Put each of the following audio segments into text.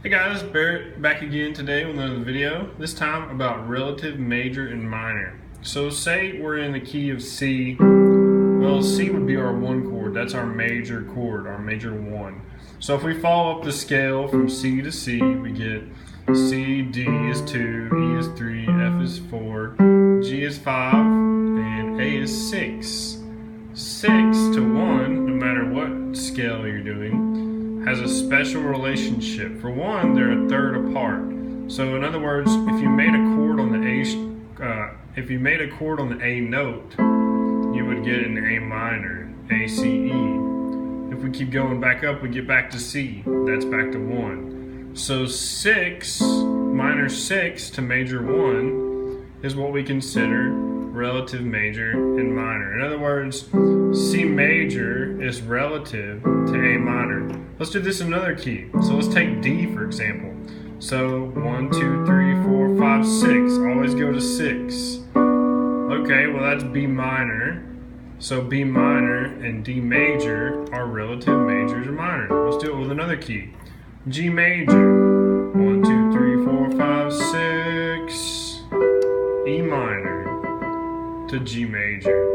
Hey guys, Barrett back again today with another video, this time about relative major and minor. So say we're in the key of C. Well, C would be our one chord, that's our major chord, our major one. So if we follow up the scale from C to C, we get C, D is 2, E is 3, F is 4, G is 5, and A is 6. 6 to 1, no matter what scale you're doing, has a special relationship. For one, they're a third apart. So in other words, if you made a chord on the A note, you would get an A minor, A, C, E. If we keep going back up, we get back to C. That's back to 1. So 6, minor 6 to major 1 is what we consider relative major and minor. In other words, C major is relative to A minor. Let's do this in another key. So let's take D for example. So 1, 2, 3, 4, 5, 6. Always go to 6. Okay, well that's B minor. So B minor and D major are relative majors or minor. Let's do it with another key. G major. 1, 2, 3, 4, 5, 6. E minor to G major.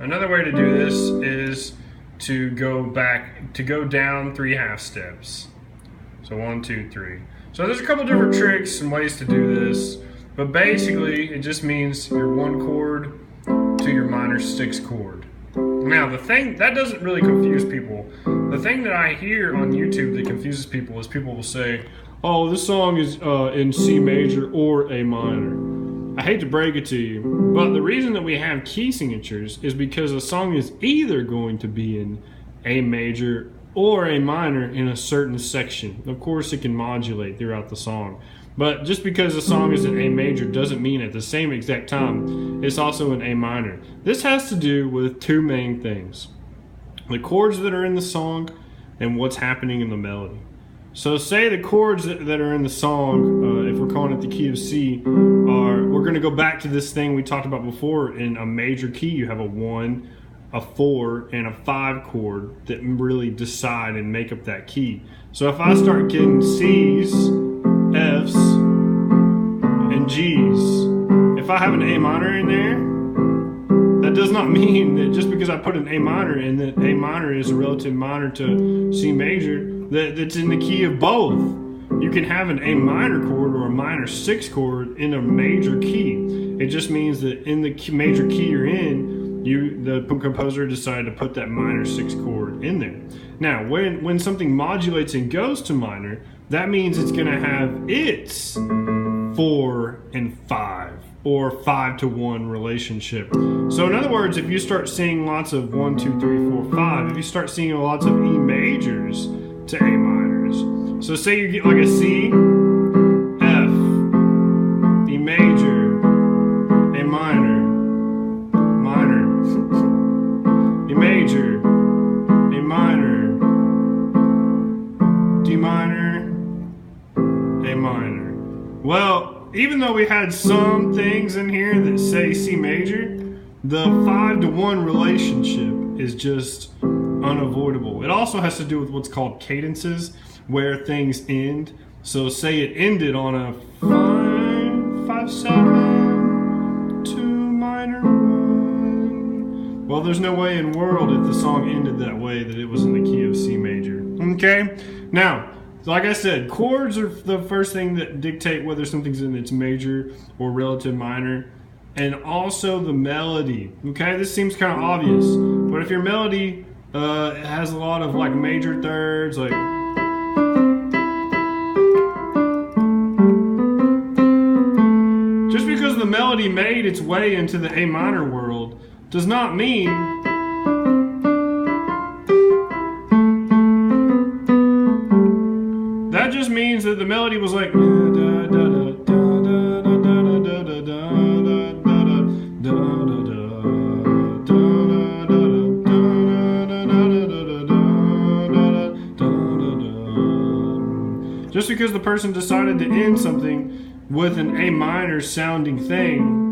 Another way to do this is to go down 3 half steps. So 1, 2, 3. So there's a couple different tricks and ways to do this, but basically it just means your 1 chord to your minor 6 chord. Now the thing that doesn't really confuse people. The thing that I hear on YouTube that confuses people is people will say, "Oh, this song is in C major or A minor." I hate to break it to you, but the reason that we have key signatures is because a song is either going to be in A major or A minor in a certain section. Of course, it can modulate throughout the song, but just because a song is in A major doesn't mean at the same exact time it's also in A minor. This has to do with 2 main things: the chords that are in the song and what's happening in the melody. So say the chords that are in the song, if we're calling it the key of C, we're going to go back to this thing we talked about before. In a major key, you have a 1, a 4, and a 5 chord that really decide and make up that key. So if I start getting C's, F's, and G's, if I have an A minor in there, that does not mean that just because I put an A minor in, that A minor is a relative minor to C major, that's in the key of both. You can have an A minor chord or a minor 6 chord in a major key. It just means that in the major key you're in, the composer decided to put that minor 6 chord in there. Now, when something modulates and goes to minor, that means it's going to have its 4 and 5 or 5 to 1 relationship. So in other words, if you start seeing lots of 1, 2, 3, 4, 5, if you start seeing lots of E majors to A minors. So say you get like a C, F, E major, A minor, minor, E major, A minor, D minor, A minor. Well, even though we had some things in here that say C major, the 5 to 1 relationship is just unavoidable. It also has to do with what's called cadences, where things end. So say it ended on a 5, 5, 7, 2 minor 1. Well, there's no way in the world if the song ended that way that it was in the key of C major. Okay? Now, like I said, chords are the first thing that dictate whether something's in its major or relative minor, and also the melody. Okay, this seems kind of obvious, but if your melody has a lot of like major thirds, like just because the melody made its way into the A minor world does not mean that just means that the melody was like just because the person decided to end something with an A minor sounding thing,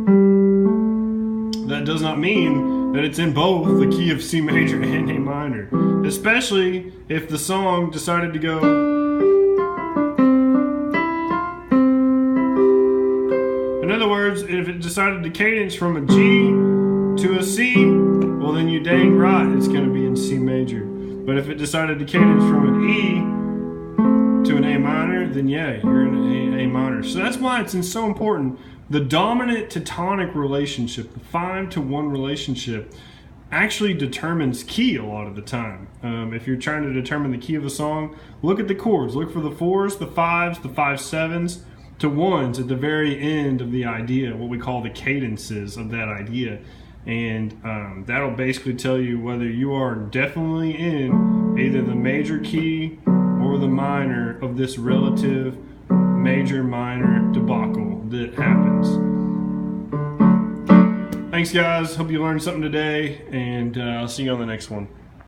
that does not mean that it's in both the key of C major and A minor. Especially if the song decided to go words, if it decided to cadence from a G to a C, well then you dang right, it's going to be in C major. But if it decided to cadence from an E to an A minor, then yeah, you're in A minor. So that's why it's so important. The dominant to tonic relationship, the 5-to-1 relationship, actually determines key a lot of the time. If you're trying to determine the key of a song, look at the chords. Look for the 4s, the 5s, the 5/7s to 1s at the very end of the idea, what we call the cadences of that idea. And that'll basically tell you whether you are definitely in either the major key or the minor of this relative major-minor debacle that happens. Thanks guys, hope you learned something today, and I'll see you on the next one.